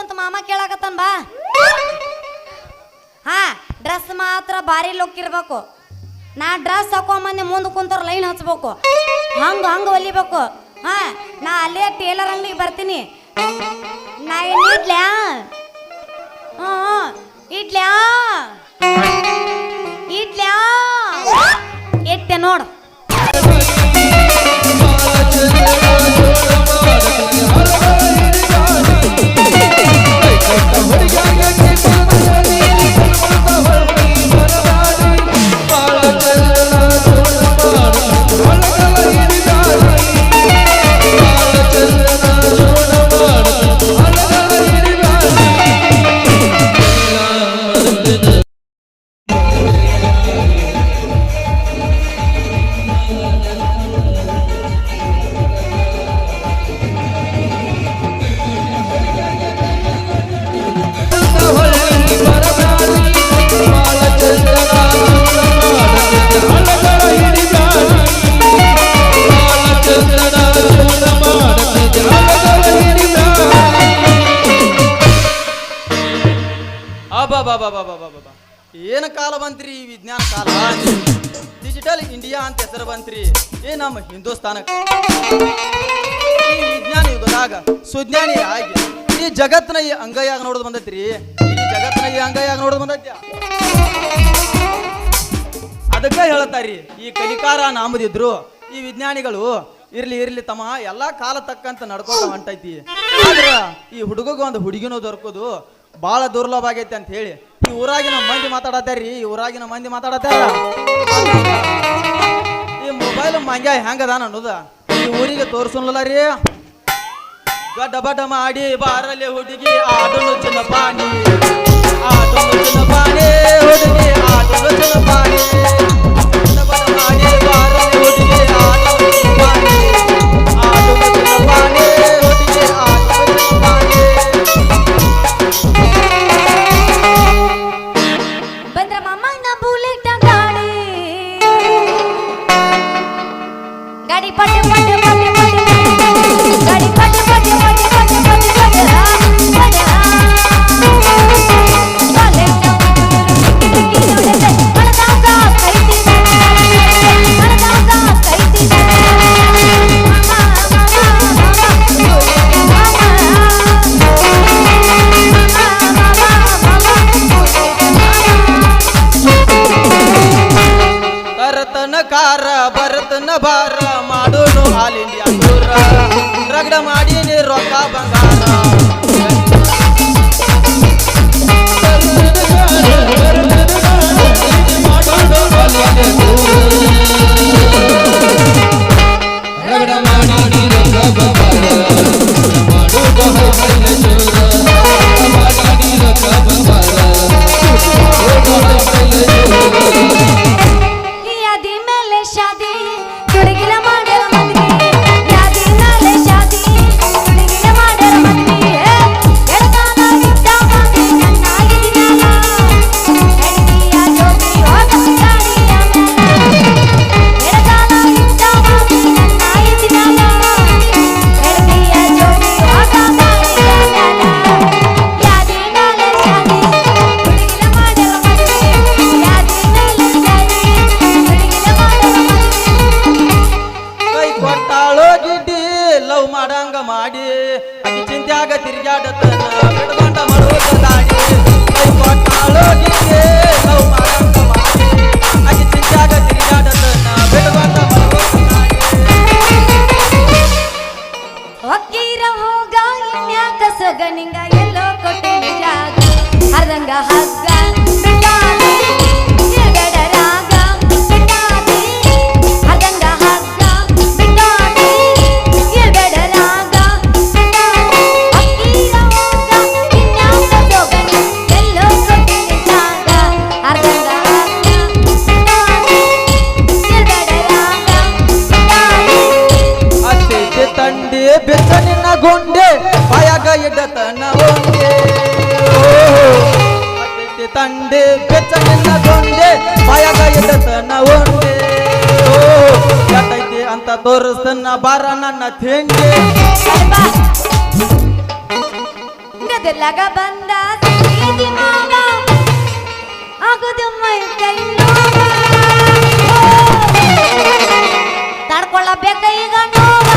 ಕುಂತ ಮಾಮ ಕೇಳಾಕತ್ತಾನ ಬಾ. ಹಾ ಡ್ರೆಸ್ ಮಾತ್ರ ಭಾರಿ ಲುಕ್ ಇರ್ಬೇಕು. ನಾ ಡ್ರೆಸ್ ಹಾಕೊಂಬಂದೆ ಮುಂದೆ ಕುಂತವ್ರು ಲೈನ್ ಹಚ್ಬೇಕು, ಹಂಗ ಹಂಗ ಹೊಲಿಬೇಕು. ಹಾ ನಾ ಅಲ್ಲೇ ಟೇಲರ್ ಅಂಗಡಿಗೆ ಬರ್ತೀನಿ. ನಾ ಏನು ಇಡ್ಲ್ಯಾ? ಇಡ್ಲ್ಯಾ ಇಡ್ಲ್ಯಾ ಇಟ್ಟೆ ನೋಡು. ಏನು ಕಾಲ ಬಂತ್ರಿ ಈ ವಿಜ್ಞಾನ ಕಾಲ, ಡಿಜಿಟಲ್ ಇಂಡಿಯಾ ಅಂತ ಹೆಸರು ಬಂತ್ರಿ ಏ ನಮ್ಮ ಹಿಂದೂಸ್ತಾನಕ್ಕೆ. ಈ ವಿಜ್ಞಾನ ಯುಗದಾಗ ಸುಜ್ಞಾನಿ ಆಗಿ ಈ ಜಗತ್ತಿನ ಈ ಅಂಗೈಯಾಗ ನೋಡೋದು ಬಂದೈತ್ರಿ. ಈ ಜಗತ್ತಿನ ಈ ಅಂಗೈಯಾಗ ನೋಡೋದು ಬಂದೈತಿ. ಅದಕ್ಕೆ ಹೇಳ್ತಾರಿ ಈ ಕಲಿಕಾರ ನಾಮದಿದ್ರು ಈ ವಿಜ್ಞಾನಿಗಳು ಇರ್ಲಿ ಇರ್ಲಿ ತಮ್ಮ ಎಲ್ಲಾ ಕಾಲ ತಕ್ಕಂತ ನಡ್ಕೊಂತ ಹೊಂಟೈತಿ. ಆದ್ರ ಈ ಹುಡುಗಗ ಒಂದು ಹುಡುಗಿನೂ ದೊರಕೋದು ಬಾಳ ದುರ್ಲಭ ಆಗೈತಿ ಅಂತ ಹೇಳಿ ಈ ಊರಾಗಿನ ಮಂದಿ ಮಾತಾಡತ್ತಾರ್ರಿ. ಈ ಊರಾಗಿನ ಮಂದಿ ಮಾತಾಡತ್ತಾರ ಈ ಮೊಬೈಲ್ ಮಂಗ್ಯ ಹೆಂಗದಾನ ಅನ್ನೋದ ಈ ಊರಿಗೆ ತೋರ್ಸಲ್ಲ ರೀ. ಗಡ್ಡ ಬಡ್ಡ ಮಾಡಿ ಬಾರಲ್ಲಿ ಹುಡುಗಿ ಆಡಲು ಚಿನ್ನಪಾಣಿ, ಆಡಲು ಚಿನ್ನಪಾಣಿ ಹುಡುಗಿ ಆಡಲು ಚಿನ್ನಪಾಣಿ, ಗಡ್ಡ ಬಡ್ಡ ಮಾಡಿ ಬಾರಲ್ಲಿ ಹುಡುಗಿ ಆಡಲು ಚಿನ್ನಪಾಣಿ, ಆಡಲು ಚಿನ್ನಪಾಣಿ ಹುಡುಗಿ ಆಡಲು ಚಿನ್ನಪಾಣಿ. ಬಂದ್ರ ಮಾಮನ ಬುಲೆಟ್ ಗಾಡಿ, ಗಾಡಿ ಪಟ್ಟೆ ಪಟ್ಟೆ ಪಟ್ಟೆ ಪಟ್ಟೆ ಗಾಡಿ ಪಟ್ಟೆ ಪಟ್ಟೆ ಪಟ್ಟೆ ಪಟ್ಟೆ ಪಟ್ಟೆ ಪಟ್ಟೆ ಕಾರ ಭರತನ ಭಾರ ಮಾಡೋನು ಆಲ್ ಇಂಡಿಯಾ ದೂರ ರಗಡ ಮಾಡಿ ರೊಕ್ಕ ಬಂಗಾರ. ಮಾಡಂಗ ಮಾಡಿ ಅಕ್ಕಿ ಚಿಂತ್ಯಾಗ ತಿರುಗಾಡತನ ಬಿಡ್ಕೊಂಡ ಮಾಡೋದ ದಾಡಿ. ಕೈ ಕೊಟ್ಟಾಳೋಗಿದ್ದೆ ಲವ್ ಮಾಡಂಗ ಮಾಡಿ ಅಕ್ಕಿ ಚಿಂತ್ಯಾಗ ತಿರುಗಾಡತನ ಬಿಡ್ಕೊಂಡ ಮಾಡೋದ ದಾಡಿ. ಒಕ್ಕೀರ ಹೋಗ ಇನ್ಯಾಕ ಸೊಗನಿಂಗ ಎಲ್ಲೋ ಕೊಟ್ಟೆ ಜಾಗ ಅರ್ಧಂಗ ಹಗ್ಗ ಬಿಟ್ಟಾದೆ ಎಗಡ ರಾಗ ಬಿಟ್ಟಾದೆ ಅರ್ಧಂಗ ಹಗ್ಗ ಬಿಟ್ಟಾದೆ ಎಗಡ ರಾಗ ಬಿಟ್ಟಾದೆ. ಒಕ್ಕೀರ ಹೋಗ ಇನ್ಯಾಕ ಸೊಗನಿ ಎಲ್ಲೋ ಕೊಟ್ಟೆ ಜಾಗ ಅರ್ಧಂಗ ಹಗ್ಗ ಬಿಟ್ಟಾದೆ ಎಗಡ ರಾಗ ಬಿಟ್ಟಾದೆ. ಅತ್ತೆ ತಂಡೆ ಬೆಚ್ಚ ನಿನ್ನ ಗೊಂಡೆ ಬಾಯಾಗ ಇಡತನ ಒಂದೇ. ಅತ್ತೆ ತಂಡೆ ಬೆಚ್ಚ ನಿನ್ನ ಗೊಂಡೆ ಬಾಯಾಗ ಇಡತನ ಒಂದೇ. ಯಾಕೈತಿ ಅಂತ ತೋರಿಸ್ತನ ಬಾರ ನನ್ನ ಥೇಂಗೆ. ಗದಲಗ ಬಂದ ಸಿರಿದಿ ಮಾವ ಆಗುದು ಮೈ ಕೈ ನೋವ ತಡ್ಕೊಳ್ಳಬೇಕ ಈಗ ನೋವ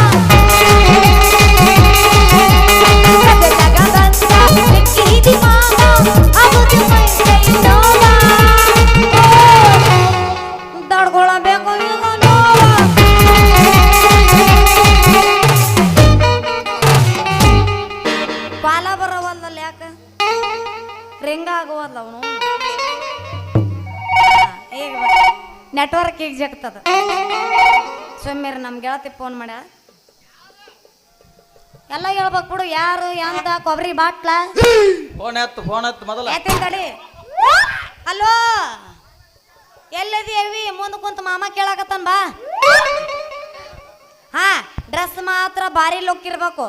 ಗದಲಗ ಬಂದ ಸಿರಿದಿ ಮಾವ ಆಗುದು ಮೈ ಕೈ ನೋವ ತಡ್ಕೊಳ್ಳಬೇಕು ಈಗ ನೋವ ಪಾಲ ಬರವಲ್ಲ ಯಾಕ ರಿಂಗ್ ಆಗುವಲ್ಲ ಅವನು ಈಗ ನೆಟ್ವರ್ಕ್ ಈಗ ಜಗ್ತದ ಸೊಮ್ಮೇರಿ ನಮ್ ಗೆಳತಿ ಫೋನ್ ಮಾಡ್ಯಾಳ ಎಲ್ಲ ಹೇಳ್ಬೇಕು ಬಿಡು ಯಾರು ಎಂತ ಕೊಬ್ಬರಿ ಬಾಟ್ಲ ಫೋನ್ ಎತ್ತು ಮೊದಲ ಎತ್ತಿನ ತಡಿ ಹಲೋ ಎಲ್ಲದಿ ಅವಿ ಮುಂದೆ ಕುಂತ ಮಾಮ ಕೇಳಾಕತ್ತಾನ ಬಾ ಹಾ ಡ್ರೆಸ್ ಮಾತ್ರ ಭಾರಿ ಲುಕ್ ಇರ್ಬೇಕು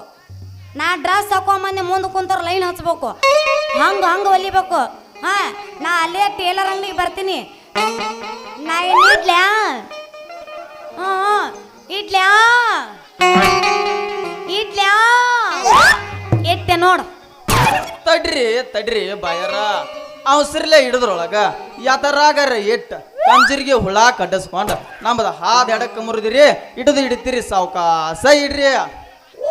ನಾ ಡ್ರೆಸ್ ಹಾಕೊಂಬಂದು ಮುಂದೆ ಕುಂತವ್ರ ಲೈನ್ ಹಚ್ಬೇಕು ಹಂಗ ಹೊಲಿಬೇಕು ಹಾ ನಾ ಅಲ್ಲೇ ಟೇಲರ್ ಅಂಗಡಿಗೆ ಬರ್ತೀನಿ ನಾ ಏನು ಇಡ್ಲ್ಯಾ ಇಡ್ಲ್ಯಾ ಇಡ್ಲ್ಯಾ ಇಟ್ಟೆ ನೋಡು ತಡ್ರಿ ಬಾಯರ ಅವಸರ್ಲೆ ಹಿಡಿದ್ರೊಳಗ ಯಾತರಾಗಾರ ಎಟ್ಟ ಕಂಜರಿಗೆ ಹುಳ ಕಡ್ಡಿಸ್ಕೊಂಡ ನಮ್ಮದ ಹಾದ ಎಡಕ್ಕೆ ಮುರಿದಿರಿ ಹಿಡಿತೀರಿ ಸಾವ್ಕಾಸ ಇಡ್ರಿ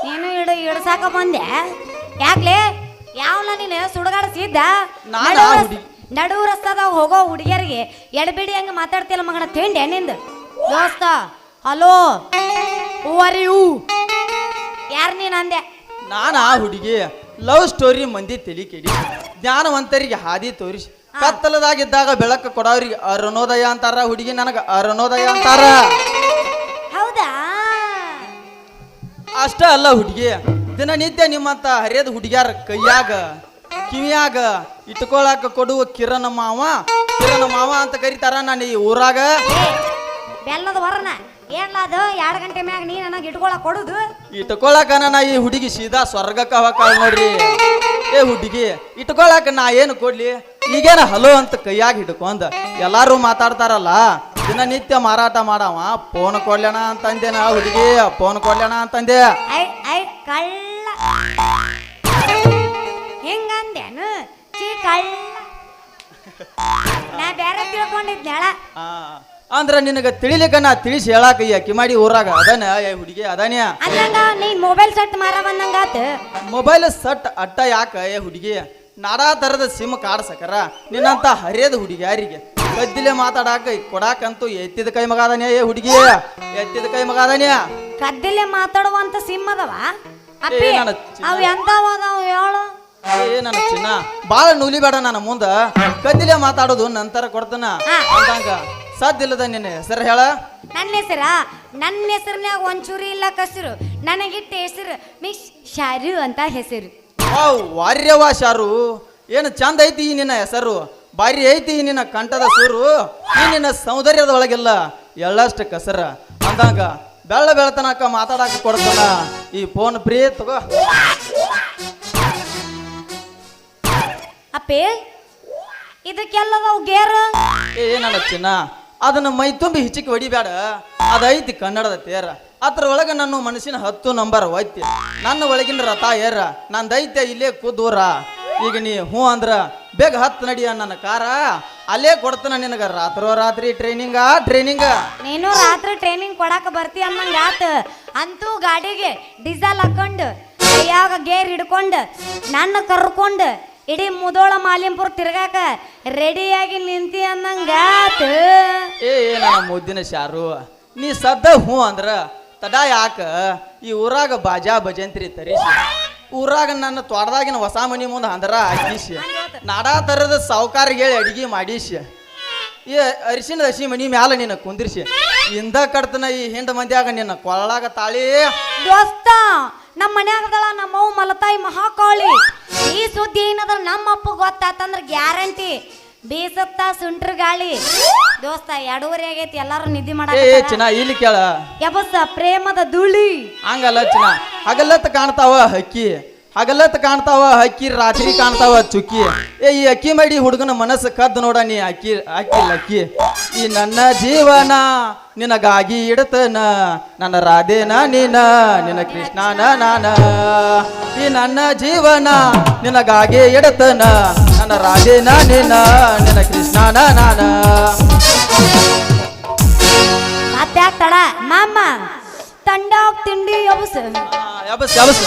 ನೀನು ಇಡ್ಸಾಕ ಬಂದೆ ಯಾಕ್ಲೆ ಯಾವನ ನೀನು ಸುಡುಗಾಡಿಸಿದ್ದ ನಾನ್ ಆ ಹುಡುಗಿ. ನಡು ರಸ್ತಾದಾಗ ಹೋಗೋ ಹುಡುಗಿಯರಿಗೆ ಎಡಬಿಡಿ ಹಂಗ ಮಾತಾಡ್ತಿಲ್ಲ ಮಗನ ತಿಂಡೆ ನಿಂದ ದೋಸ್ತ ಹಲೋ ಹೂವರಿಯು ಯಾರು ನೀನು ಅಂದೆ ನಾನು ಆ ಹುಡುಗಿ ಲವ್ ಸ್ಟೋರಿ ಮಂದಿ ತಲಿ ಕೆಡಿ ಜ್ಞಾನವಂತರಿಗೆ ಹಾದಿ ತೋರಿಸಿ ಕತ್ತಲದಾಗಿದ್ದಾಗ ಬೆಳಕು ಕೊಡೋರಿಗೆ ಅರುಣೋದಯ ಅಂತಾರ ಹುಡುಗಿ ನನಗ ಅರುಣೋದಯ ಅಂತಾರ ಹೌದಾ ಅಷ್ಟ ಅಲ್ಲ ಹುಡುಗಿ ದಿನನಿತ್ಯ ನಿಮ್ಮಂತ ಹರಿಯದ ಹುಡುಗ್ಯಾರ ಕೈಯಾಗ ಕಿವಿಯಾಗ ಇಟ್ಕೊಳಕ ಕೊಡುವ ಕಿರಣ ಮಾವ ಅಂತ ಕರೀತಾರ ನಾನು ಈ ಊರಾಗ ಬೆಲ್ಲದ ವರ್ಣ ಏನ್ಲ ಅದು 2 ಗಂಟೆ ಮ್ಯಾಗ ನೀ ನನಗೆ ಇಟ್ಕೊಳಕ್ ಕೊಡುದು ಇಟ್ಕೊಳಕ ನಾ ಈ ಹುಡುಗಿ ಸೀದಾ ಸ್ವರ್ಗಕ್ಕ ಹೋಗಾಳ ನೋಡ್ರಿ ಏ ಹುಡುಗಿ ಇಟ್ಕೊಳಕ ನಾ ಏನು ಕೊಡ್ಲಿ ಈಗೇನ ಹಲೋ ಅಂತ ಕೈಯಾಗ ಹಿಡ್ಕೊಂಡ ಎಲ್ಲಾರು ಮಾತಾಡ್ತಾರಲ್ಲ ದಿನನಿತ್ಯ ಮಾರಾಟ ಮಾಡವ ಫೋನ್ ಕೊಡ್ಲೇಣ ಅಂತಂದೆ ನಾ ಹುಡುಗಿ ಫೋನ್ ಕೊಡ್ಲೇಣ ಅಂತಂದೆ ಐ ಕಳ್ಳ ಹೆಂಗಂದೇನು ಚೀ ಕಳ್ಳ ನಾ ಬೇರೆ ತಿಳ್ಕೊಂಡಿದ್ನೇಳ ಅಂದ್ರ ನಿನಗ ತಿಳಿಲಿಕ್ಕ ನಾ ತಿಳಿಸಿ ಹೇಳಾಕ ಅಕ್ಕಿ ಮಾಡಿ ಊರಾಗ ಅದಾನ ಏ ಹುಡುಗಿ ಅದಾನ್ಯ ಅಂದಂಗ ನೀನ್ ಮೊಬೈಲ್ ಸೆಟ್ ಮಾರ ಬಂದಂಗಾತ ಮೊಬೈಲ್ ಸಟ್ ಅಟ್ಟ ಯಾಕ ಏ ಹುಡುಗಿ ನಾಡಾ ತರದ ಸಿಮ್ ಕಾರ್ಡ್ ಸಕರ ನಿನ್ನಂತ ಹರಿಯದ ಹುಡುಗಿಯಾರಿಗೆ ಕದ್ದಿಲೆ ಮಾತಾಡಾಕ ಕೊಡಾಕಂತೂ ಎತ್ತಿದ ಕೈ ಮಗ ಅದಾನ್ಯ ಏ ಹುಡುಗಿ ಎತ್ತಿದ ಕೈ ಮಗ ಅದಾನ್ಯ ಕದ್ದಿಲೆ ಮಾತಾಡುವಂತ ಸಿಮ್ ಅದಾವ ಅಪ್ಪಿ ನನ್ನ ಚಿನ್ನ. ಅವ್ ಎಂತಾವ ಅದಾವ ಹೇಳು ಏ ನನ್ನ ಚಿನ್ನ ಬಾಳ ನೂಲಿ ಬೇಡ ನನ್ನ ಮುಂದ ಕದ್ದಿಲೆ ಮಾತಾಡೋದು ನಂತರ ಕೊಡ್ತಾನ ಅಂದಂಗ ಸಾಧ್ಯಲ್ಲದ ನಿನ್ನ ಹೆಸರು ಹೇಳ ನನ್ನ ಹೆಸರಿನ್ಯಾಗ ಒಂಚೂರಿ ಇಲ್ಲ ಕಸರು ನನಗಿಟ್ಟ ಹೆಸರು ಮಿಸ್ ಶಾರು ಅಂತ ಹೆಸರು ವಾರ್ಯವ ಶಾರು ಏನು ಚಂದ ಐತಿ ಈ ನಿನ್ನ ಹೆಸರು ಬಾರಿ ಐತಿ ಈ ನಿನ್ನ ಕಂಠದ ಸೂರು ಈ ನಿನ್ನ ಸೌಂದರ್ಯದ ಒಳಗೆಲ್ಲ ಎಳ್ಳಷ್ಟ ಕಸರ ಅಂದಾಗ ಬೆಳತನಕ ಮಾತಾಡಕ ಕೊಡ್ತಾನ ಈ ಫೋನ್ ಫ್ರೀ ತಗೋ ಅಪ್ಪೇ ಇದಕ್ಕೆಲ್ಲದವು ಗೇರ್ ಏ ನನ್ನ ಚಿನ್ನ ಅದನ್ನ ಮೈ ತುಂಬಿ ಹಿಚಿಕ್ ಹೊಡಿಬೇಡ ಅದೈತಿ ಕನ್ನಡದ ತೇರ ಅದ್ರ ಒಳಗ ನನ್ನ ಮನಸ್ಸಿನ 10 ನಂಬರ್ ಒತ್ತಿ ನನ್ನ ಒಳಗಿನ ರಥ ಏರ ನನ್ನ ದೈತ್ಯ ಇಲ್ಲೇ ಕೂದೂರ ಈಗ ನೀ ಹ್ಞೂ ಅಂದ್ರ ಬೇಗ ಹತ್ತು ನಡಿಯ ನನ್ನ ಕಾರ ಅಲ್ಲೇ ಕೊಡ್ತಾನ ನಿನಗ ರಾತ್ರಿ ಟ್ರೈನಿಂಗ ನೀನು ರಾತ್ರಿ ಟ್ರೈನಿಂಗ್ ಕೊಡಾಕ ಬರ್ತಿ ಅನ್ನಂಗ ಆತ ಅಂತೂ ಗಾಡಿಗೆ ಡೀಸೆಲ್ ಹಾಕೊಂಡು ಕೈಯಾಗ ಗೇರ್ ಹಿಡ್ಕೊಂಡು ನನ್ನ ಕರ್ಕೊಂಡು ಇಡೀ ಮುದೋಳ ಮಾಲಿಂಪುರ ತಿರ್ಗಾಕ ರೆಡಿಯಾಗಿ ನಿಂತಿ ಅನ್ನಂಗಾತ ಏ ನನ್ನ ಮುದ್ದಿನ ಶಾರು ನೀ ಸದ್ದ ಹ್ಞೂ ಅಂದ್ರ ತಡ ಯಾಕ ಈ ಊರಾಗ ಬಾಜಾ ಭಜಂತ್ರಿ ತರಿಸಿ ಊರಾಗ ನನ್ನ ತೋಟದಾಗಿನ ಹೊಸ ಮನಿ ಮುಂದೆ ಅಂದ್ರ ಹಾಕಿಸಿ ನಾಡಾ ತರದ ಸಾವುಕಾರಿಗೆ ಹೇಳಿ ಅಡಿಗೆ ಮಾಡಿಸಿ ಈ ಅರಿಶಿಣದ ಹಸಿ ಮನಿ ಮ್ಯಾಲ ನಿನ್ನ ಕುಂದಿರ್ಸಿ ಇಂದ ಕಡ್ತನ ಈ ಹಿಂಡ ಮಂದಿಯಾಗ ನಿನ್ನ ಕೊಳ್ಳಾಗ ತಾಳಿ ದೋಸ್ತ ನಮ್ಮ ಮನ್ಯಾಗದಳ ನಮ್ಮವ್ ಮಲತಾಯಿ ಮಹಾಕಾಳಿ ಈ ಸುದ್ದಿ ಏನದ್ರ ನಮ್ಮ ಅಪ್ಪ ಗೊತ್ತಾತಂದ್ರ ಗ್ಯಾರಂಟಿ ಬೀಸತ್ತ ಸುಂಟ್ರ ಗಾಳಿ ದೋಸ್ತ 2:30 ಆಗೈತಿ ಎಲ್ಲಾರು ನಿದ್ದೆ ಏ ಚಿನ್ನ ಇಲ್ಲಿ ಕೇಳ ಯಬಸ ಪ್ರೇಮದ ಧೂಳಿ ಹಂಗಲ್ಲ ಚಿನ್ನ ಹಗಲತ್ತ ಕಾಣ್ತಾವ ಹಕ್ಕಿ ಹಗಲತ್ ಕಾಣ್ತಾವ ಹಕ್ಕಿ ರಾತ್ರಿ ಕಾಣ್ತಾವ ಚುಕ್ಕಿ ಈ ಅಕ್ಕಿ ಮಾಡಿ ಹುಡುಗನ ಮನಸ್ಸು ಕದ್ದು ನೋಡ ನೀ ಅಕ್ಕಿ ಲಕ್ಕಿ ಈ ನನ್ನ ಜೀವನ ನಿನಗಾಗಿ ಇಡತನ ನನ್ನ ರಾಧೇನ ನೀನ ನಿನ್ನ ಕೃಷ್ಣನ ನಾನ ಈ ನನ್ನ ಜೀವನ ನಿನಗಾಗಿ ಇಡತನ ನನ್ನ ರಾಧೇನ ನೀನ ನಿನ್ನ ಕೃಷ್ಣನ ನಾನ. ಮತ್ತ್ಯಾಕ್ ತಡ ಮಾಮ ತಂಡಾಗ್ ತಿಂಡಿ ಎಬಸ್ ಯಬಸ್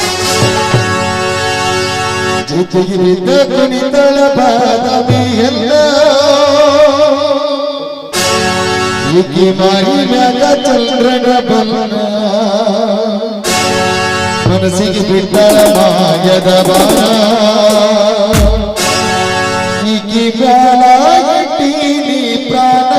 ಜೊತೆಗಿರಿದ ಕುಣಿತಳ ಬಾದಮಿಯಲ್ಲ ಈಕಿ ಮಾರಿ ಮ್ಯಾಗ ಚಂದ್ರನ ಬಲನ ಮನಸ್ಸಿಗೆ ಬಿಟ್ಟಳ ಮಾಯದ ಬಾಣ ಈಕಿ ಮ್ಯಾಲ ಇಟ್ಟೀನಿ ಪ್ರಾಣ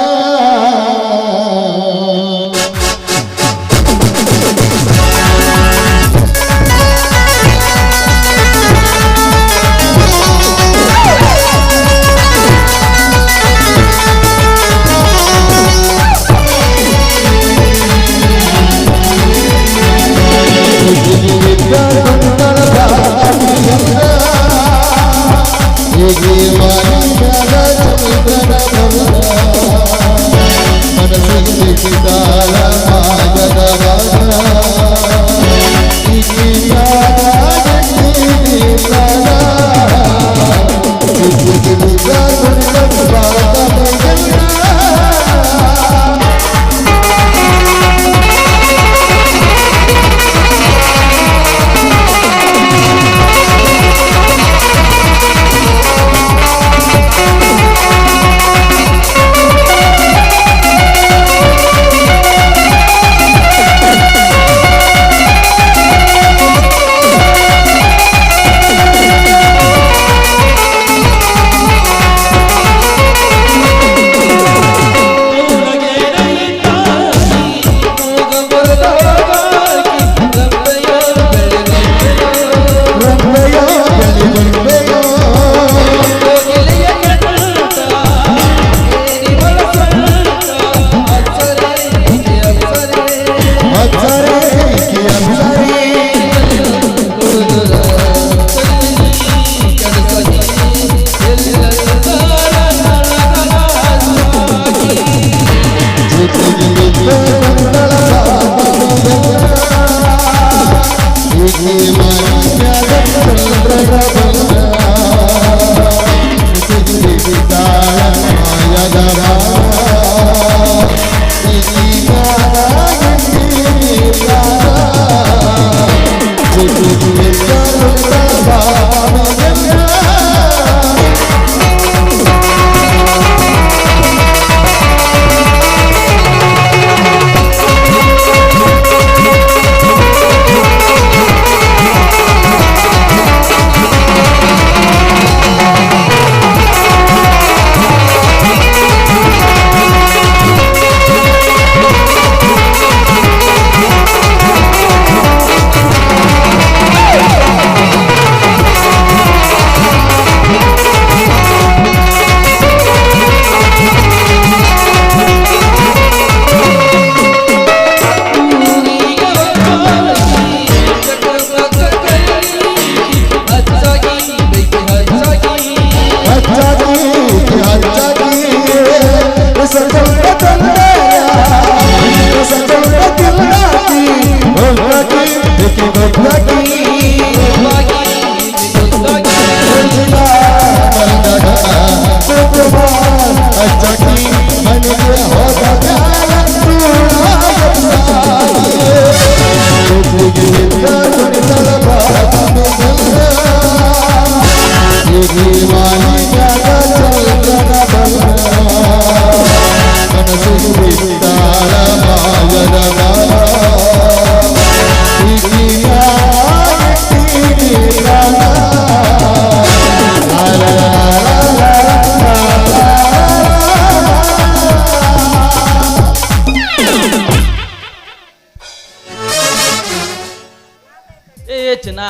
ಚಿನ್ನ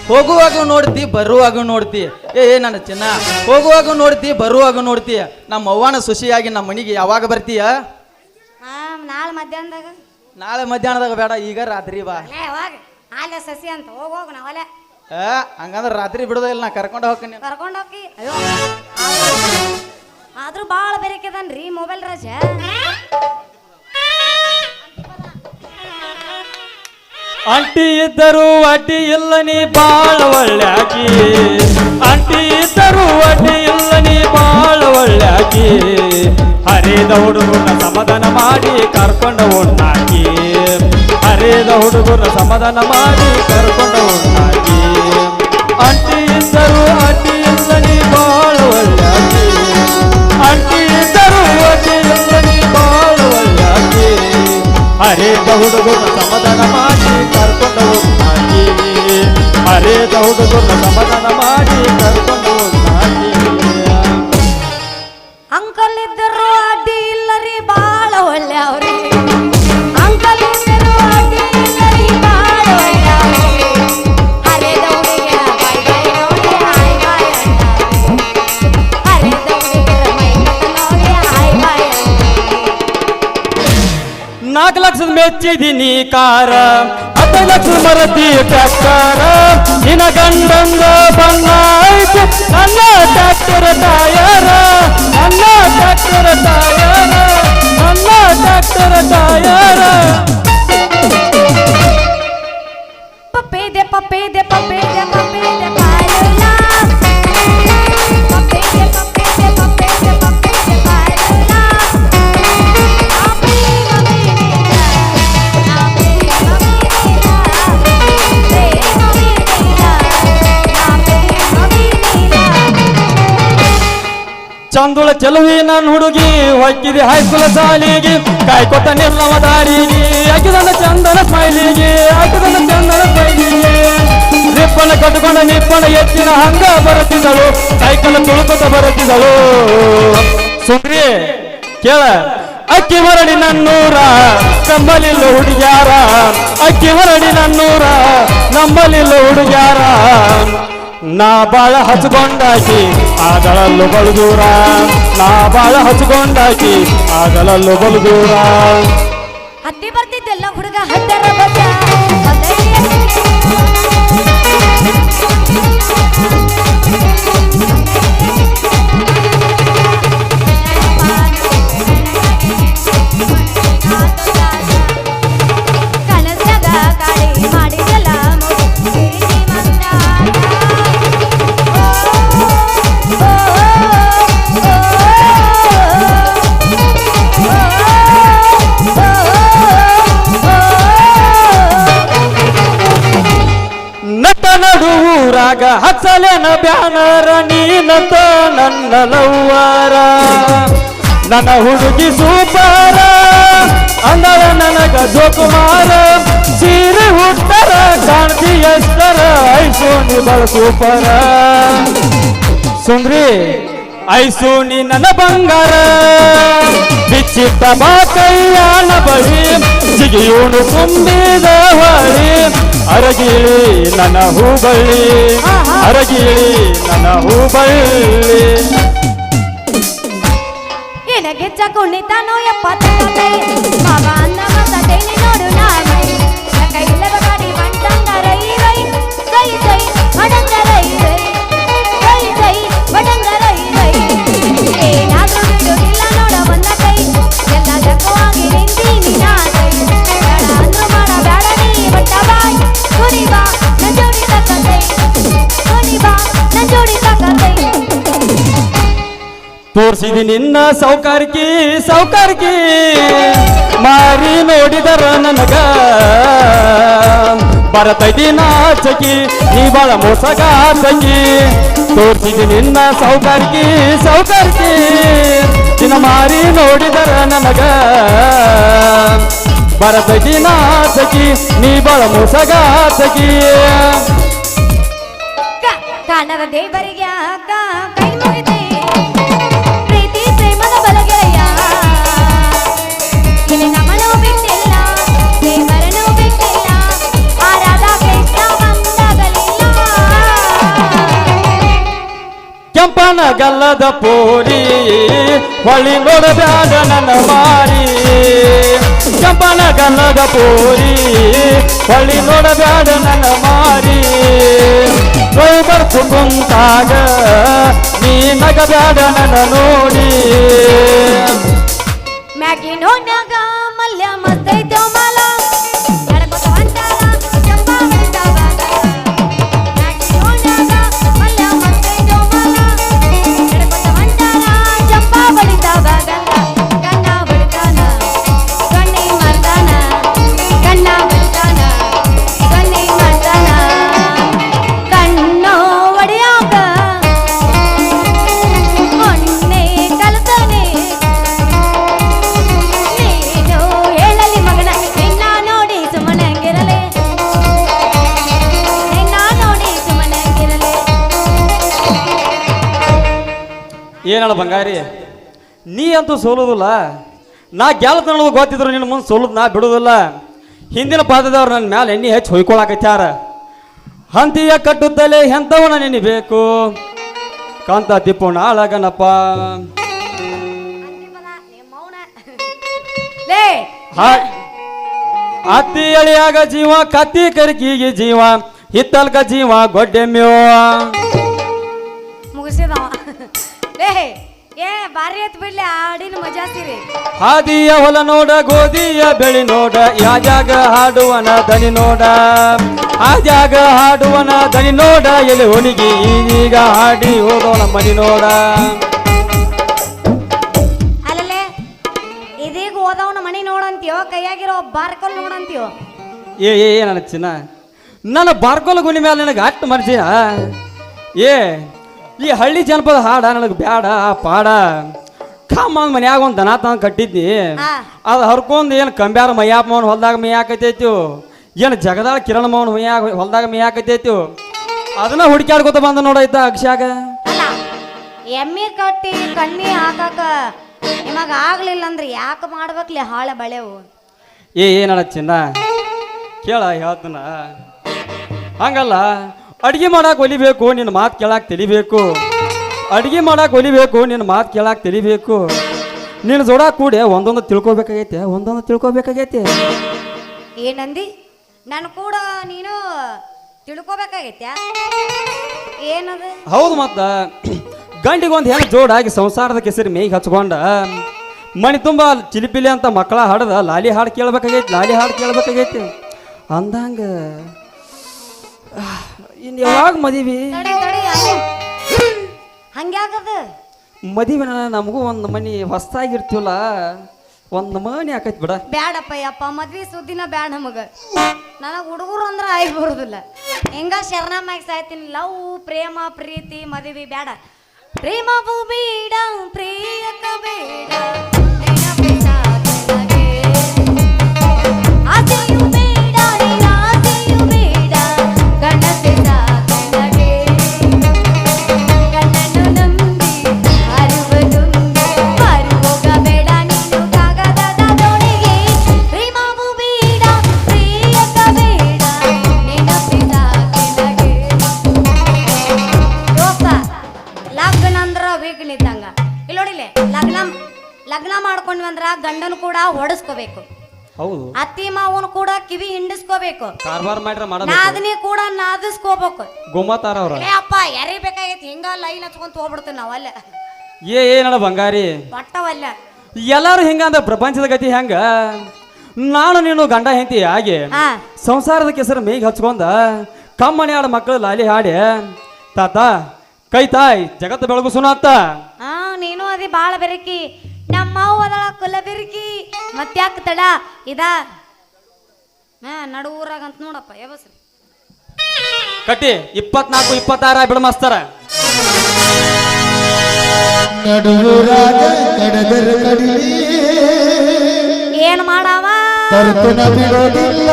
ಹೋಗುವಾಗ ನೋಡ್ತಿ ಬರುವಾಗ ನೋಡ್ತಿ ನನ್ನ ಚಿನ್ನ ಹೋಗುವಾಗ ನೋಡ್ತಿ ಬರುವಾಗ ನೋಡ್ತಿ ನಮ್ಮ ಅವ್ವನ ಸುಶಿಯಾಗಿ ನಮ್ಮ ಮನೆಗೆ ಯಾವಾಗ ಬರ್ತೀಯ? ನಾಳೆ ಮಧ್ಯಾಹ್ನದಾಗ. ನಾಳೆ ಮಧ್ಯಾಹ್ನದಾಗ ಬೇಡ, ಈಗ ರಾತ್ರಿ ಬಾ. ಯಾವಾಗ ಅಲ್ಲ ಸಸಿ ಅಂತ ಹೋಗೋಗ ನಾವಲ್ಲ. ಹಂಗಂದ್ರೆ ರಾತ್ರಿ ಬಿಡೋದೇ ಇಲ್ಲ, ನಾ ಕರ್ಕೊಂಡು ಹೋಗ್ತೀನಿ. ಕರ್ಕೊಂಡು ಹೋಗಿ ಅಯ್ಯೋ ಆದ್ರೂ ಭಾಳ ಬೆರಕೆದನ್ರಿ ಮೊಬೈಲ್ ರಾಜ. ಅಂಟಿ ಇದ್ದರು ಅಡ್ಡಿ ಇಲ್ಲ ನೀ ಬಾಳ ಒಳ್ಳ್ಯಾಕಿ, ಅಂಟಿ ಇದ್ದರು ಅಡ್ಡಿ ಇಲ್ಲ ನೀ ಬಾಳ ಒಳ್ಳ್ಯಾಕಿ, ಹರಿದ ಹುಡುಗನ ಸಮಾಧಾನ ಮಾಡಿ ಕರ್ಕೊಂಡು ಉಣ್ಣಾಕಿ, ಹರಿದ ಹುಡುಗನ ಸಮಾಧಾನ ಮಾಡಿ ಕರ್ಕೊಂಡು ಉಣ್ಣಾಕಿ. ಅಂಟಿ ಇದ್ದರು ಅಡ್ಡಿ ಇಲ್ಲ ನೀ ಬಾಳ ಒಳ್ಳ್ಯಾಕಿ, ಅಂಟಿ ಇದ್ದರು ಅಡ್ಡಿ ಇಲ್ಲ ನೀ ಬಾಳ ಒಳ್ಳ್ಯಾಕಿ, ಹರಿದ ಹುಡುಗನ ಸಮಾಧಾನ ಮಾಡಿ ಕರ್ಕೊಂಡು ಉಣ್ಣಾಕಿ, ಹರಿದ ಹುಡುಗನ ಸಮಾಧಾನ ಮಾಡಿ ಕರ್ಕೊಂಡು ಉಣ್ಣಾಕಿ. ಅಂಕಲ್ ಇದ್ದರು ಅಡ್ಡಿ ಇಲ್ಲರಿ ಬಾಳ ಒಳ್ಳೆ ಅವ್ರಿ, ಅಂಕಲ್ ಇದ್ದರು ಅಡ್ಡಿ ಇಲ್ಲರಿ ಬಾಳ ಒಳ್ಳೆ ಅವ್ರಿ, ಹರಿದ ಹುಡುಗಿಯ ಬಾಯ್ ಬಾಯ್ ನೋಡಿ ಹಾಯ್ ಬಾಯ್ ಅಂತಾರಿ, ಹರಿದ ಹುಡುಗಿಯ ಮೈ ಕತ್ತ ನೋಡಿ ಹಾಯ್ ಬಾಯ್ ಅಂತಾರಿ. 4 ಲಕ್ಷದ ಮೆಚ್ಚಿದೀನಿ ಕಾರ, 10 ಲಕ್ಷದ ಮರತಿ ಟ್ರ್ಯಾಕ್ಟರ, ನಿನ್ನ ಗಂಡಂದ ಬಣ್ಣ ಐತೆ ನನ್ನ ಟ್ರ್ಯಾಕ್ಟರ್ ಟಯರ, ನನ್ನ ಟ್ರ್ಯಾಕ್ಟರ್ ಟಯರ, ನನ್ನ ಟ್ರ್ಯಾಕ್ಟರ್ ಟಯರ. ಪಪ್ಪೇದೆ ಪಪ್ಪೇದೆ ಪಪ್ಪೇದೆ ಪಪ್ಪೇದೆ ಪಾಲುಲ, ಪಪ್ಪೇದೆ ಪಪ್ಪೇದೆ ಪಪ್ಪೇದೆ ಪಪ್ಪೇದೆ ಪಾಲುಲ, ಆಪೇನ ಮೇನೇನ ಆಪೇನ ಮೇನೇನ ಪ್ರೇಮ ಮೇನೇನ ಆಪೇನ ಮೇನೇನ. ಚಂದುಳ ಚೆಲುವಿ ನನ್ನ ಹುಡುಗಿ ಹೊಕ್ಕಿದೆ ಹೈಸ್ಕೂಲ ಸಾಲಿಗೆ, ಕಾಯ್ಕೊತ ನಿಲ್ಲವ ದಾರಿಗೆ, ಹಾಕಿದನ ಚಂದನ ಸ್ಮೈಲಿಗೆ, ಹಾಕಿದನ ಚಂದನ ಸ್ಮೈಲಿಗೆ, ನಿಪ್ಪಣ ಕಟ್ಕೊಂಡ ನಿಪ್ಪಣ ಎತ್ತಿನ ಹಂಗ ಬರುತ್ತಿದ್ದಳು, ಸೈಕಲ್ ತುಳುಕೊತ ಬರುತ್ತಿದ್ದಳು. ಸುಂದ್ರಿ ಕೇಳ, ಅಕ್ಕಿ ಹೊರಡಿ ನನ್ನೂರ ನಂಬಲಿಲ್ಲ ಹುಡುಗ್ಯಾರ, ಅಕ್ಕಿ ಹೊರಡಿ ನನ್ನೂರ ನಂಬಲಿಲ್ಲ ಹುಡುಗ್ಯಾರ, ನಾ ಬಾಳ ಹಚ್ಕೊಂಡಾಕಿ ಆಗಲಲ್ಲೂ ಬಲದೂರ, ನಾ ಬಾಳ ಹಚ್ಕೊಂಡಾಕಿ ಆಗಲಲ್ಲೂ ಬಲದೂರ. ಹತ್ತಿ ಬರ್ತಿದ್ದೆಲ್ಲ ಹುಡುಗ ಹತ್ತರ ಬಜ ಕನಸಗ ಕಾಳಿ ಮಾಡಿದೆಲ್ಲ ನಟ ನಡುವೂರಾಗ ಹಚ್ಚಲೇನ ಬ್ಯಾನರ, ನೀನತ ನನ್ನ ಲವ್ವಾರ, ನನ್ನ ಹುಡುಗಿ ಸೂಪರ ಅಂದಳ ನನಗ ಜೋಕುಮಾರ, ಸೀರೆ ಹುಟ್ಟರ ಕಾಣ್ತಿ ಎಷ್ಟರ ಐಸೋನಿ ಬಳ ಸೂಪರ. ಸುಂದ್ರಿ ಐಸೋನಿ ನನ್ನ ಬಂಗಾರ, ಬಿಚ್ಚಿಟ್ಟ ಬಾ ಕೈಯಾನ ಬಳಿ, ಸಿಗಿಯೂನು ತುಂಬಿದ ಹೊಳಿ, ಅರಗಿಳಿ ನನ್ನ ಹೂಬಳ್ಳಿ, ಅರಗಿಳಿ ನನ್ನ ಹೂಬಳ್ಳಿ. ಗೆಜ್ಜ ಕುಣಿತಾನೋ ಎಪ್ಪತ್ತ ಕೈ ಮಗ ಅಂದ ಮಸಟೇನಿ ನೋಡು ನಾಯಿ ಕೈಲವ ಗಾಡಿ ಬಂಟಂಗ ರೈ ರೈ ರೈ ರೈ ಬಡಂಗ ರೈ ರೈ ರೈ ರೈ ಬಡಂಗ ರೈ ರೈ ಏನಾದ್ರೂ ಬಿಡುವುದಿಲ್ಲ ನೋಡ ಒಂದ ಕೈ ಎಲ್ಲ ಜಕ್ಕವಾಗಿ ನಿಂತೀನಿ ನಾಗೈ ಬೇಡ ಅಂದ್ರು ಮಾಡ ಬೇಡ ನೀ ಬಟ್ಟ ಬಾಯ್ ಕುನಿ ಬಾ ನನ್ ಜೋಡಿ ತಕ್ಕೈ ಕುನಿ ಬಾ ನನ್ ಜೋಡಿ ತಕ್ಕೈ. ತೋರ್ಸಿದಿ ನಿನ್ನ ಸೌಕಾರ್ಕಿ ಸೌಕಾರ್ಕಿ ಮಾರಿ ನೋಡಿದರ ನನಗ ಬರತೈತಿ ನಾಚಕಿ ನೀ ಬಾಳ ಮೋಸಗಾಸಕಿ. ತೋರ್ಸಿದಿ ನಿನ್ನ ಸೌಕಾರ್ಕಿ ಸೌಕಾರ್ಕಿ ನಿನ್ನ ಮಾರಿ ನೋಡಿದರ ನನಗ ಬರತೈತಿ ನಾಚಕಿ ನೀ ಬಾಳ ಮೋಸಗಾಸಕಿ. ಕಾಣದ ದೇವರಿಗೆ ಆಗ ಕೈ ಮುಗಿದೆ ಪ್ರೀತಿ ಪ್ರೇಮದ ಬಲಗೆರೆಯ ಇಲ್ಲಿ ನಮ್ಮನೂ ಬಿಟ್ಟಿಲ್ಲ ದೇವರನೂ ಬಿಟ್ಟಿಲ್ಲ ಆರಾಧ ಕೃಷ್ಣ ಬಂದಾಗಲಿಲ್ಲ. ಕೆಂಪನ ಗಲ್ಲದ ಪೋರಿ ಹೊಳಿ ನೋಡಬ್ಯಾಡ ನನ್ನ ಮಾರಿ. ಕೆಂಪನ ಗಲ್ಲದ ಪೋರಿ ಹೊಳಿ ನೋಡಬ್ಯಾಡ ನನ್ನ ಮಾರಿ. ಬರ್ತು ಕುಂತಾಗ ನೀ ನಗಬ್ಯಾಡ ನನ್ನ ನೋಡಿ ಮ್ಯಾಗಿನೋನ್ಯಾಗ ಮಲ್ಯ ಮಸ್ತೈತೋ ಮಾಲ ನಡ್ಕೊತ ಹೊಂಟಾರ ಚಂಪಾ ಬೆಳಿತಾವ ಮ್ಯಾಗಿನೋನ್ಯಾಗ ಮಲ್ಯ ಮಸ್ತೈತೋ ಮಾಲ ನಡ್ಕೊತ ಹೊಂಟಾರ ಚಂಪಾ ಬೆಳಿತಾವ ಗಣ್ಣ ಬಡಿತಾನ ಗಣ್ಣಿ ಮಾಡ್ತಾನ ಗಣ್ಣ ಬಡಿತಾನ ಗಣ್ಣಿ ಮಾಡ್ತಾನ ಕಣ್ಣು ಒಡೆಯಾಗ ಮೊನ್ನೆ ಕಲ್ತಾನೆ ನೀನು ಹೇಳಲಿ ಮಗನ ನಿನ್ನ ನೋಡಿ ಸುಮ್ಮನಂಗಿರಲೆ ನಿನ್ನ ನೋಡಿ ಸುಮ್ಮನಂಗಿರಲೆ ಏನಲ್ಲ ಬಂಗಾರಿ ನೀ ಅಂತೂ ಸೋಲುದಿಲ್ಲ ನಾ ಗೆಲ್ತ ಅನ್ನೋದು ಗೊತ್ತಿದ್ರು ನಿನ್ನ ಮುಂದೆ ಸೋಲುದು ನಾ ಬಿಡುದಿಲ್ಲ ಹಿಂದಿನ ಪಾದದವ್ರು ನನ್ನ ಮ್ಯಾಲೆ ಎಣ್ಣೆ ಹೆಚ್ಚು ಹೊಯ್ಕೊಳಕತ್ಯಾರ ಹಂತಿಯ ಕಟ್ಟುತ್ತಲೇ ಎಂಥವನ ನೆನಿಬೇಕು ಕಾಂತ ತಿಪ್ಪುಣ ಅಳಗನಪ್ಪ ಲೇ ಅತ್ತಿ ಎಳೆಯಾಗ ಜೀವ ಕತ್ತಿ ಕರಿಕಿಗೆ ಜೀವ ಹಿತ್ತಲ್ಕ ಜೀವ ಗೊಡ್ಡೆಮ್ಯೋ ಮುಗಿಸಿದವ ಲೇ ಏ ಬಾರಿ ಎತ್ ಬಿಡ್ಲಿ ಆಡಿನ ಮಜಾ ಸಿರಿ ಹಾದಿಯ ಹೊಲ ನೋಡ ಗೋಧಿಯ ಬೆಳಿ ನೋಡ ಯಾಜಾಗ ಹಾಡುವನ ದನಿ ನೋಡ ಆಜಾಗ ಹಾಡುವನ ದನಿ ನೋಡ ಎಲ್ಲಿ ಹುಡುಗಿ ಈಗ ಹಾಡಿ ಹೋದವನ ಮನಿ ನೋಡ ಅಲ್ಲಲ್ಲೇ ಇದೀಗ ಓದವನ ಮನಿ ನೋಡಂತೀಯೋ ಕೈಯಾಗಿರೋ ಬಾರ್ಕಲ್ ನೋಡಂತೀಯೋ ಏ ನನ್ನ ಚಿನ್ನ ನನ್ನ ಬಾರ್ಕೋಲ ಗುಣಿ ಮೇಲೆ ನನಗೆ ಅಟ್ಟು ಮರ್ಜಿಯ ಏ ಈ ಹಳ್ಳಿ ಜನಪದ ಹಾಡ ನನಗೆ ಬ್ಯಾಡ ಪಾಡ ಕಮ್ಮ ಮನ್ಯಾಗ ಒಂದು ದನ ತಂದು ಕಟ್ಟಿದ್ನಿ ಅದು ಹರ್ಕೊಂಡ್ ಏನು ಕಂಬ್ಯಾರ ಮಯ್ಯಾಪ ಮೌನ ಹೊಲ್ದಾಗ ಮೇಯಾಕತೈತಿ ಏನು ಜಗದಾಳ ಕಿರಣ ಮೌನ ಹೊಲ್ದಾಗ ಮೇಯಾಕತೈತಿ ಅದನ್ನ ಹುಡುಕ್ಯಾಡ್ಕೊತ ಬಂದ ನೋಡೈತ ಅಕ್ಷಾಗ ಅಲ್ಲ ಎಮ್ಮಿ ಕಟ್ಟಿ ಕಣ್ಣಿ ಹಾಕಾಕ ನಿಮಗ ಆಗ್ಲಿಲ್ಲ ಅಂದ್ರೆ ಯಾಕೆ ಮಾಡ್ಬೇಕ್ಲಿ ಹಾಳೆ ಬಳೆವು ಏನಡ ಚಿನ್ನ ಕೇಳ ಹೇಳ್ತನ ಹಂಗಲ್ಲ ಅಡ್ಗೆ ಮಾಡಾಕ್ ಒಲಿಬೇಕು ನಿನ್ನ ಮಾತು ಕೇಳಾಕ್ ತಿಳಿಬೇಕು ಅಡ್ಗೆ ಮಾಡಾಕ್ ಒಲಿಬೇಕು ನಿನ್ನ ಮಾತು ಕೇಳಾಕ್ ತಿಳಿಬೇಕು ನಿನ್ನ ಜೋಡ ಕೂಡಿ ಒಂದೊಂದು ತಿಳ್ಕೊಬೇಕಾಗೈತೆ ಏನಂದಿ ನಾನು ಕೂಡ ನೀನು ತಿಳ್ಕೊಬೇಕಾಗೈತ್ಯಾ ಏನದು ಹೌದು ಮತ್ತ ಗಂಡಿಗೊಂದು ಹೆಣ್ಣು ಜೋಡಾಗಿ ಸಂಸಾರದ ಕೆಸರಿ ಮೇಯ್ಗೆ ಹಚ್ಕೊಂಡ ಮಣಿ ತುಂಬ ಚಿಲಿಪಿಲಿ ಅಂತ ಮಕ್ಕಳ ಹಾಡದ ಲಾಲಿ ಹಾಡು ಕೇಳ್ಬೇಕಾಗೈತಿ ಅಂದಂಗ ಇನ್ನು ಯಾವಾಗ ಮದುವೆ ಹಂಗ್ಯಾಗದ ಮದುವೆ ನಮಗೂ ಒಂದು ಮನಿ ಹೊಸ್ತಾಗಿರ್ತೀವಲ್ಲ ಒಂದು ಮನಿ ಆಕೈತಿ ಬಿಡ ಬ್ಯಾಡಪ್ಪ ಯಪ್ಪ ಮದ್ವಿ ಸುದ್ದಿನ ಬ್ಯಾಡ ನಮಗ ನನಗೆ ಹುಡುಗರು ಅಂದ್ರೆ ಆಗಿ ಬರುದಿಲ್ಲ ಹೆಂಗ ಶರಣಮ್ಮಾಗಿ ಸಾಯ್ತೀನಿ ಲವ್ ಪ್ರೇಮ ಪ್ರೀತಿ ಮದುವೆ ಬ್ಯಾಡ ಪ್ರೇಮವು ಬೇಡ ಪ್ರಿಯಕ ಬೇಡ ನೆನಪೇ ಸಾಕಾಗೆ. ಆಸೆಯು ಬೇಡ ಆಸೆಯು ಬೇಡ ಕನಸೆ ಸಾಕಾಗೆ. ಕಣ್ಣನ್ನು ನಂಬಿ ಅರುವದುಂಬಿ ಹೋಗಬೇಡ ನೀನು ಕಾಗದದ ದೋಣಿಗೆ. ಪ್ರೇಮವು ಬೇಡ ಪ್ರಿಯಕ ಬೇಡ ನೆನಪೇ ಸಾಕಾಗೆ. ದೋಸ್ತ ಲಗ್ನ ಅಂದ್ರ ವೀಕ್ನ ಇದ್ದಂಗ ಇಲ್ಲಿ ನೋಡಿಲೆ ಲಗ್ನ ಮಾಡ್ಕೊಂಡ್ವಿ ಅಂದ್ರ ಗಂಡನು ಕೂಡ ಹೊಡಸ್ಕೋಬೇಕು ಹೌದು ಅತ್ತಿ ಮಾವನು ಕೂಡ ಕಿವಿ ಹಿಂಡಿಸ್ಕೋಬೇಕು ಕಾರ್ಬಾರ್ ಮಾಡ್ರ ಮಾಡಬೇಕು ನಾದನಿ ಕೂಡ ನಾದಿಸ್ಕೋಬೇಕು ಗುಮ್ಮತಾರ ಅವ್ರ ಏ ಅಪ್ಪ ಯಾರಿ ಬೇಕಾಗೈತಿ ಹಿಂಗ ಲೈನ್ ಹಚ್ಕೊಂತ ಹೋಗ್ಬಿಡ್ತೀವಿ ನಾವ್ ಅಲ್ಲ ಏನಡ ಬಂಗಾರಿ ಒಟ್ಟವಲ್ಲ ಎಲ್ಲಾರು ಹಿಂಗಂದ್ರ ಪ್ರಪಂಚದ ಗತಿ ಹೆಂಗ ನಾನು ನೀನು ಗಂಡ ಹೆಂಡತಿ ಹಾಗೆ ಹಾ ಸಂಸಾರದ ಕೆಸರು ಮೇಗ್ ಹಚ್ಕೊಂಡ ಕಮ್ಮನಿ ಆಡ ಮಕ್ಕಳು ಲಾಲಿ ಹಾಡಿ ತಾತ ಕೈ ತಾಯ್ ಜಗತ್ತು ಬೆಳಗು ಸುನಾತ ಹಾ ನೀನು ಅದಿ ಬಾಳ ಬೆರಕಿ ನಮ್ಮ ಅದಳ ಕುಲ ಬೆರಕಿ ಮತ್ತ್ಯಾಕ ತಡ ಇದ ನಡುವೂರಾಗ ಅಂತ ನೋಡಪ್ಪ ಯಾವಸ್ರಿ ಕಟ್ಟಿ 24-26 ಬಿಡ ಮಾಸ್ತರ ನಡುವರಾಗ ಕಡದರ ಕಡಿಲಿ ಏನ್ ಮಾಡಾವ ತರ್ತನ ಬಿಡೋದಿಲ್ಲ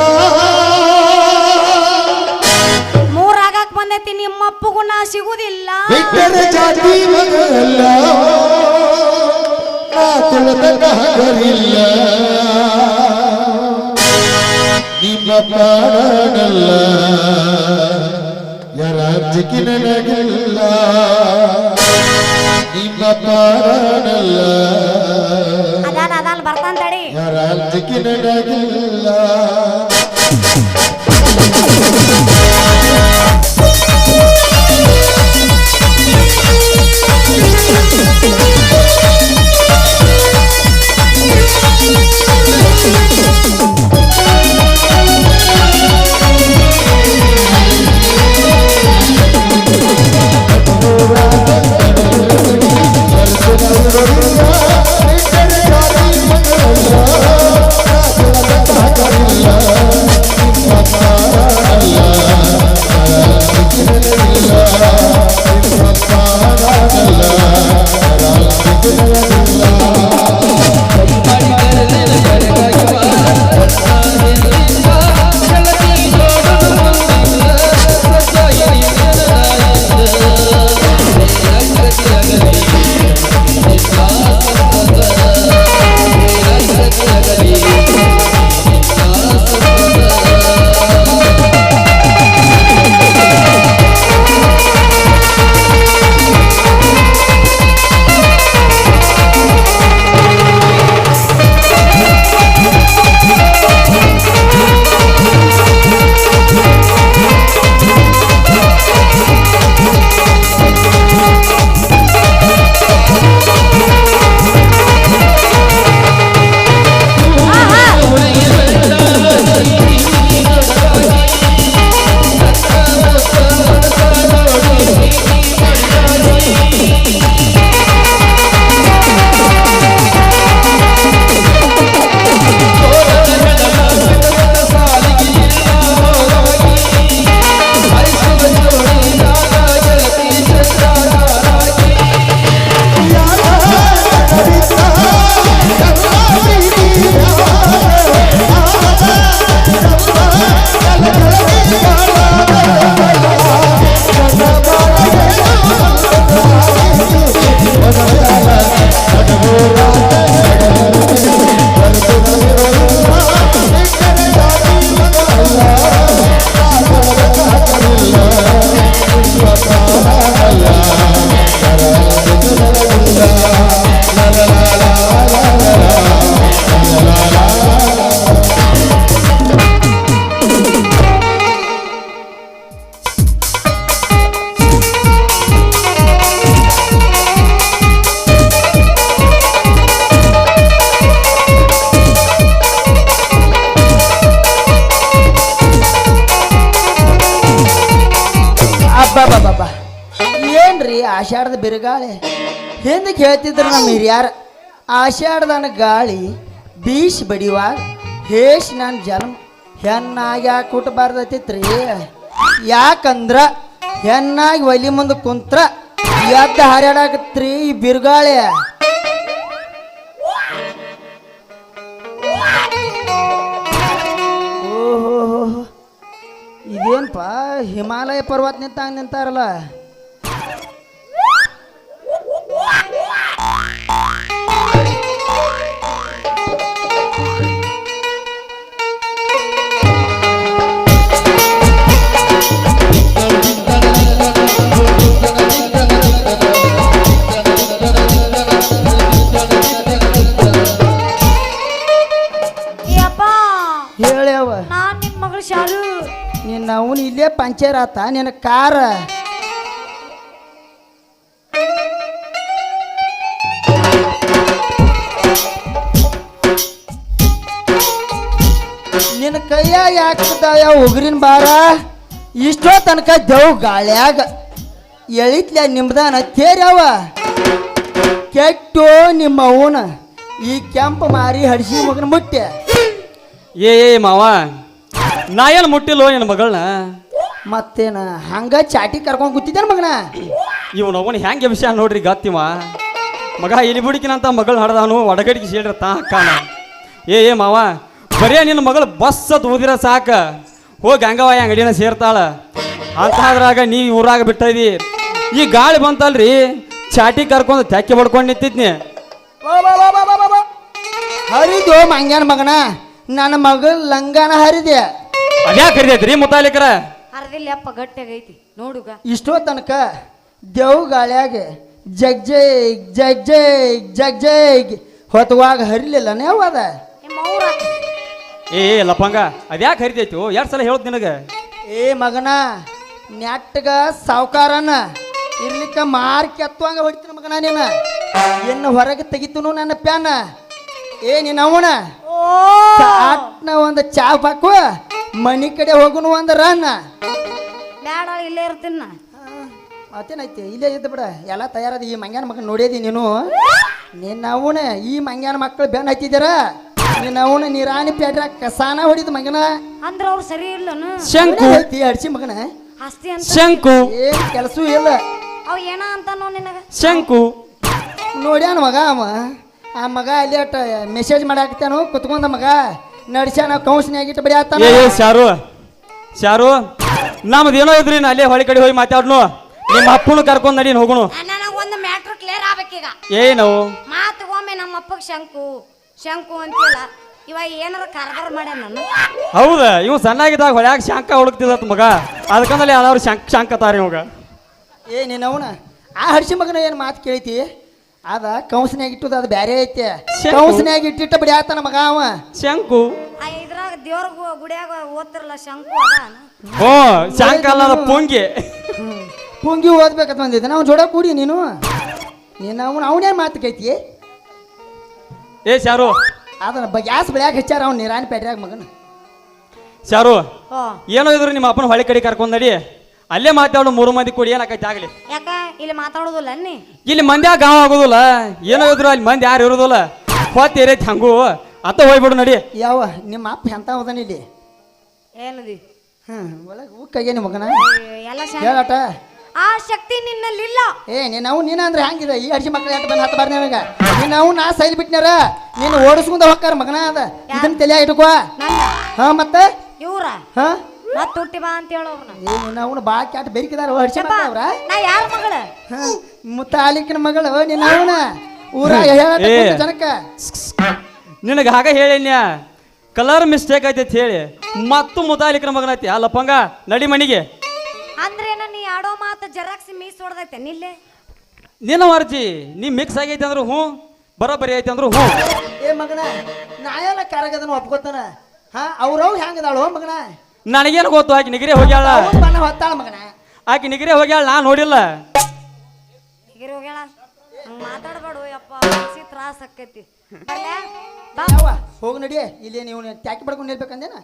ಮೂರಾಗಕ್ ಬಂದೈತಿ ನಿಮ್ಮಪ್ಪಗೂ ನಾ ಸಿಗುದಿಲ್ಲ ಬಿಟ್ಟರೆ ಜಾತಿ ಮಗಲ್ಲ ನಾ ಕುಲದ ಹಗರಿಲ್ಲ ನಿಮ್ಮ ಪ್ರಾಣನಲ್ಲ ಯಾರಾಜ್ಯಕ್ಕೆ ನನಗಿಲ್ಲ ನಿಮ್ಮ ಪ್ರಾಣನಲ್ಲ ಅದಾನ ಬರ್ತಾನ ತಡಿ ಯಾರಾಜ್ಯಕ್ಕೆ ನನಗಿಲ್ಲ ಅಬ್ಬಬ್ಬಬ್ಬ ಏನ್ರಿ ಆಷಾಢದ ಬಿರುಗಾಳಿ ಹಿಂದಕ್ಕೆ ಹೇಳ್ತಿದ್ರು ನಮ್ಮ ಹಿರಿಯಾರ ಆಷಾಢದನ ಗಾಳಿ ಬೀಸ್ ಬಡಿಯುವಾಗ ಹೇಶ್ ನನ್ನ ಜನ್ಮ ಹೆಣ್ಣಾಗಿ ಯಾಕೆ ಹುಟ್ಟಬಾರ್ದೈತಿತ್ರಿ ಯಾಕಂದ್ರ ಹೆಣ್ಣಾಗಿ ಒಲಿ ಮುಂದೆ ಕುಂತ್ರ ಎದ್ದ ಹಾರ್ಯಾಡಕತ್ರಿ ಈ ಬಿರುಗಾಳಿ ಓಹೋ ಇದೇನಪ್ಪ ಹಿಮಾಲಯ ಪರ್ವತ ನಿಂತಂಗ ನಿಂತಾರಲ್ಲ ಯಪ್ಪ ಹೇಳ್ಯಾವ ನಾನ್ ನಿನ್ ಮಗಳು ಶಾಲು ನಿನ್ನ ಅವನು ಇಲ್ಲೇ ಪಂಚರ್ ಆತ ನಿನ್ನ ಕಾರ ನಿನ್ನ ಕೈಯಾಗ ಹಾಕ್ತಾವ ಉಗುರಿನ ಬಾರ ಇಷ್ಟೋ ತನಕ ದೇವ್ ಗಾಳ್ಯಾಗ ಎಳಿತ್ಲ ನಿಮ್ದಾನ ತೇರ್ಯಾವ ಕೆಟ್ಟು ನಿಮ್ಮ ಅವನ ಈ ಕೆಂಪು ಮಾರಿ ಹಡಿಸಿ ಮಗನ ಮುಟ್ಟೆ ಏ ಮಾವ ನಾ ಏನು ಮುಟ್ಟಿಲ್ಲೋ ನಿನ್ನ ಮಗಳನ್ನ ಮತ್ತೇನ ಹಂಗ ಚಾಟಿ ಕರ್ಕೊಂಡ್ ಕೂತಿದ್ದೇನ ಮಗನ ಇವನು ಅವನು ಹೆಂಗೆ ವಿಷಯ ನೋಡ್ರಿ ಗತ್ತಿವ ಮಗ ಇಲ್ಲಿ ಬುಡಿಕಿನಂತ ಮಗಳು ಹಡ್ದಾನು ಒಡಗಡಿಗೆ ಸೇಡ್ರ ತಾ ಅಕ್ಕಾನ ಏ ಮಾವ ಬರೇ ನಿನ್ನ ಮಗಳು ಬಸ್ ಅತ್ ಊದಿರ ಸಾಕ ಹೋಗಿ ಹಂಗವಾಯ ಅಂಗಡಿನ ಸೇರ್ತಾಳ ಅಂತಾದ್ರಾಗ ನೀ ಊರಾಗ ಬಿಟ್ಟದಿ ಈ ಗಾಳಿ ಬಂತಲ್ರಿ ಚಾಟಿ ಕರ್ಕೊಂಡು ತೆಕ್ಕೆ ಬಡ್ಕೊಂಡು ನಿಂತಿದ್ನಿ ಹರಿದು ಮಂಗ್ಯಾನ ಮಗನ ನನ್ನ ಮಗಳ ಲಂಗಾನ ಹರಿದೆ ಅದ್ಯಾಕೆ ಕರಿದೈತ್ರಿ ಮುತಾಲಿಕರ ಹರಿದಿಲ್ಲ ಅಪ್ಪ ಗಟ್ಟಿಯಾಗೈತಿ ನೋಡುಗ ಇಷ್ಟೋ ತನಕ ದೇವ್ ಗಾಳ್ಯಾಗ ಜಗ್ ಜಗ್ ಹೊತ್ತವಾಗ ಹರಿಲಿಲ್ಲ ನೀವು ಅದ ನಿಮ್ಮ ಅವ್ರ ಏ ಲಪಂಗ ಅದ್ಯಾಕೆ ಹರಿದೈತು ಎರಡು ಸಲ ಹೇಳೋದು ನಿನಗೆ ಏ ಮಗನ ನೆಟ್ಟಗ ಸಾವುಕಾರನ ಇರ್ಲಿಕ್ಕ ಮಾರ್ ಕೆತ್ತುವಂಗ ಹೊಡಿತೀನಿ ಮಗನ ನೀನ ಇನ್ನು ಹೊರಗೆ ತೆಗಿತನು ನನ್ನ ಪ್ಯಾನ ಏ ನೀನು ಅವನ ಆಟ್ನ ಒಂದು ಚಾ ಹಾಕು ಮನಿ ಕಡೆ ಹೋಗುನು ಒಂದು ರನ್ನ ಬ್ಯಾಡ ಇಲ್ಲೇ ಇರ್ತೀನಿ ನಾ ಮತ್ತೇನೈತಿ ಇಲ್ಲೇ ಇದ್ದ ಬಿಡ ಎಲ್ಲ ತಯಾರದ ಈ ಮಂಗ್ಯಾನ ಮಕ್ಕಳು ನೋಡಿದಿ ನೀನು ನಿನ್ನ ಅವನ ಈ ಮಂಗ್ಯಾನ ಮಕ್ಕಳು ಬೆನ್ ಹತ್ತಿದ್ದೀರ ನಿನ್ನ ಅವನ ನೀರಾಣಿ ಪ್ಯಾಡ್ರ ಕಸಾನ ಹೊಡಿದ ಮಗನ ಅಂದ್ರ ಅವ್ರು ಸರಿ ಇಲ್ಲನು ಶಂಕು ಐತಿ ಅಡ್ಸಿ ಮಗನ ಆಸ್ತಿ ಅಂತ ಶಂಕು ಏನ್ ಕೆಲಸವೂ ಇಲ್ಲ ಅವ್ ಏನ ಅಂತಾನೋ ನಿನಗ ಶಂಕು ನೋಡ್ಯಾನ ಮಗ ಅವ ಆ ಮಗ ಅಲ್ಲಿ ಅಟ್ಟ ಮೆಸೇಜ್ ಮಾಡಾಕ್ತಾನು ಕುತ್ಕೊಂಡ ಮಗ ನಡ್ಸ್ಯಾನ ಕೌನ್ಸ್ನ್ಯಾಗಿಟ್ಟು ಬರೀ ಆತಾನ ಏ ಶಾರು ನಮ್ದೇನೋ ಇದ್ರಿ ಅಲ್ಲೇ ಹೊಳಿ ಕಡೆ ಹೋಗಿ ಮಾತಾಡ್ನು ನಿಮ್ಮ ಅಪ್ಪನು ಕರ್ಕೊಂಡ್ ನಡಿ ಹೋಗುನು ನನಗ ಒಂದು ಮ್ಯಾಟ್ರ್ ಕ್ಲಿಯರ್ ಆಗ್ಬೇಕೀಗ ಏನು ಮಾತುಗೊಮ್ಮೆ ನಮ್ಮ ಅಪ್ಪಗ್ ಶಂಕು ಅಂತಿಲ್ಲ ಇವಾಗ ಏನಾರ ಕಾರ್ಬಾರ್ ಮಾಡ್ಯಾನ ನಾನು ಹೌದಾ ಇವ್ ಸಣ್ಣಾಗಿದ್ದಾಗ ಹೊಳ್ಯಾಗ ಶಾಂಕ ಹುಡುಕ್ತಿದತ್ ಮಗ ಅದಕ್ಕಂದಲ್ಲಿ ಯಾವ್ದಾದ್ರು ಶಾಂಕತಾರಿ ಇವಾಗ ಏ ನೀನು ಅವನ ಆ ಹಡ್ಸಿ ಮಗನ ಏನು ಮಾತು ಕೇಳ್ತಿ ಅದ ಕೌನ್ಸ್ನ್ಯಾಗ ಇಟ್ಟದ ಅದು ಬ್ಯಾರೆ ಐತೆ ಶಂಕು. ಕೌನ್ಸ್ನ್ಯಾಗ ಇಟ್ಟಿಟ್ಟ ಬರೀ ಆತಾನ ಮಗ ಅವ ಶಂಕು ಇದ್ರಾಗ ದೇವ್ರ ಗುಡಿಯಾಗ ಓದ್ತಿರಲ್ಲ ಶಂಕು ಅದಾನ ಓ ಶಾಂಕ ಅಲ್ಲ ಅದು ಪುಂಗಿ ಪುಂಗಿ ಓದ್ಬೇಕಂತ ಬಂದಿದ್ದೆ ನಾವು ಜೋಡ ಕೂಡಿ ನೀನು ಅವನೇನು ಮಾತು ಕೈತಿ ಏ ಶಾರು ಅದನ್ನ ಗ್ಯಾಸ್ ಬೆಳ್ಯಾಕ ಹೆಚ್ಚಾರ ಅವ್ನು ನೀರಾಣಿ ಪ್ಯಾಟ್ರ್ಯಾಗ ಮಗನ ಶಾರು ಓ ಏನೋ ಇದ್ರು ನಿಮ್ಮ ಅಪ್ಪನ ಹೊಳಿ ಕಡೆ ಕರ್ಕೊಂಡ್ ನಡಿ ಅಲ್ಲೇ ಮಾತಾಡು 3 ಮಂದಿ ಕೂಡಿ ಏನಾಕೈತಿ ಆಗ್ಲಿ ಯಾಕ ಇಲ್ಲಿ ಮಾತಾಡೋದಿಲ್ಲ ನೀ ಇಲ್ಲಿ ಮಂದ್ಯಾಗ ಗಾಂವ್ ಆಗೋದಿಲ್ಲ ಏನೋ ಇದ್ರು ಅಲ್ಲಿ ಮಂದಿ ಯಾರು ಇರೋದಿಲ್ಲ ಹೊತ್ತು ಏರೈತಿ ಹಂಗು ಅತ್ತ ಹೋಗ್ಬಿಡು ನಡಿ ಯಾವ ನಿಮ್ಮ ಅಪ್ಪ ಎಂತ ಹೋದಾನ ಇಲ್ಲಿ ಏನದಿ ಒಳಗೆ ಉಕ್ಕಾಗೇನಿ ಮಗನ ಎಲ್ಲ ಹೇಳಟ ಆ ಶಕ್ತಿ ನಿನ್ನಲ್ಲಿಲ್ಲ ಏ ನೀನು ಅಂದ್ರೆ ಹಂಗಿದೆ ಈ ಹಡ್ಸಿ ಮಕ್ಳು ಎಟ್ಟು ಬಂದು ಹತ್ತು ಬಾರ್ನಿ ನನಗೆ ನೀನು ನಾ ಸೈಲ್ ಬಿಟ್ನಾರ ನೀನು ಓಡಿಸ್ಕೊಂಡ ಹೋಗ್ತಾರ ಮಗನ ಅದ ಇದನ್ನ ತಲೆಯಾಗ ಇಟ್ಕೋ ನನ್ನ ಹಾ ಮತ್ತೆ ಇವ್ರ ಹಾ ಮತ್ ಹುಟ್ಟಿ ಬಾ ಅಂತ ಹೇಳೋರ್ನ ಏ ಅವನು ಭಾಳ ಕ್ಯಾಟ್ ಬೆರಿಕಿದಾರ ಹಡ್ಸಿ ಮಕ್ಳು ಅವ್ರ ನಾ ಯಾರ ಮಗಳ ಹಾ ಮುತ್ತಾಲಿಕಿನ ಮಗಳು ನೀನು ಅವನ ಊರಾಗ ಹೇಳಟ ಏ. ಜನಕ್ಕ ನಿನಗೆ ಹಾಗ ಹೇಳೇನ್ಯ ಕಲರ್ ಮಿಸ್ಟೇಕ್ ಐತಿ ಹೇಳಿ ಮತ್ತು ಮುತಾಲಿಕನ ಮಗನೈತಿ ಆ ಲಪಂಗ ನಡಿ ಮನಿಗೆ ಅಂದ್ರೇನ ನೀ ಆಡೋ ಮಾತು ಜರಾಕ್ಸಿ ಮೀಸ್ ಹೊಡೆದೈತೆ ನಿಲ್ಲೆ ನಿನ್ನ ಮರ್ಜಿ ನೀ ಮಿಕ್ಸ್ ಆಗೈತಿ ಅಂದ್ರೆ ಹ್ಞೂ ಬರೋಬ್ಬರಿ ಐತಿ ಅಂದ್ರೆ ಹ್ಞೂ ಏ ಮಗನ ನಾ ಎಲ್ಲ ಕರಗದನ ಒಪ್ಕೋತಾನ ಹಾ ಅವ್ರವ್ ಹೆಂಗದಾಳು ಮಗನ ನನಗೇನು ಗೊತ್ತು ಆಕಿ ನಿಗಿರಿ ಹೋಗ್ಯಾಳ ಅವ್ನ್ ಬಣ್ಣ ಹೊತ್ತಾಳ ಮಗನ ಆಕಿ ನಿಗಿರಿ ಹೋಗ್ಯಾಳ ನಾ ನೋಡಿಲ್ಲ ಹಿಗಿರಿ ಹೋಗ್ಯಾಳ ಹಂಗ ಮಾತಾಡ್ಬೇಡು ಯಪ್ಪ ಮನ್ಸಿಗೆ ತ್ರಾಸ ಆಕೈತಿ ಬರ್ಲ್ಯಾ? ಬಾ ಯಾವ ಹೋಗಿ ನಡಿ ಇಲ್ಲಿ ನೀವು ಟ್ಯಾಕಿ ಪಡ್ಕೊಂಡು ನಿಲ್ಬೇಕಂದೇನ